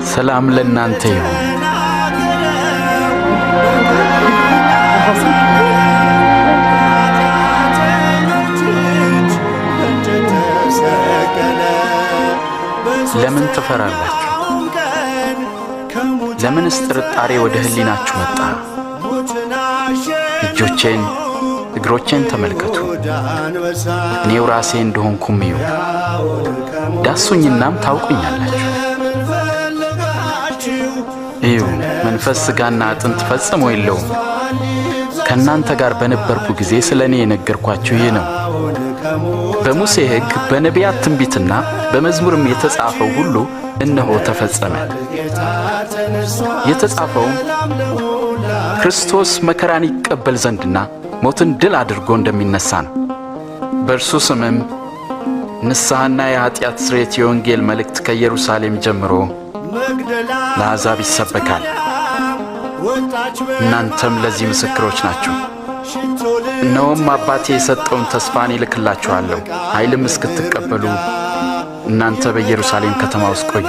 ሰላም ለእናንተ ይሁን። ለምን ትፈራላችሁ? ለምንስ ጥርጣሬ ወደ ሕሊናችሁ መጣ? እጆቼን እግሮቼን ተመልከቱ። እኔው ራሴ እንደሆንኩም እዩ። ዳሱኝናም ታውቁኛላችሁ። እዩ፣ መንፈስ ሥጋና አጥንት ፈጽሞ የለውም። ከእናንተ ጋር በነበርኩ ጊዜ ስለ እኔ የነገርኳችሁ ይህ ነው። በሙሴ ሕግ በነቢያት ትንቢትና በመዝሙርም የተጻፈው ሁሉ እነሆ ተፈጸመ። የተጻፈውም ክርስቶስ መከራን ይቀበል ዘንድና ሞትን ድል አድርጎ እንደሚነሣ ነው። በእርሱ ስምም ንስሐና የኀጢአት ስርየት የወንጌል መልእክት ከኢየሩሳሌም ጀምሮ ለአሕዛብ ይሰበካል። እናንተም ለዚህ ምስክሮች ናችሁ። እነሆም አባቴ የሰጠውን ተስፋን እልክላችኋለሁ። ኃይልም እስክትቀበሉ እናንተ በኢየሩሳሌም ከተማ ውስጥ ቆዩ።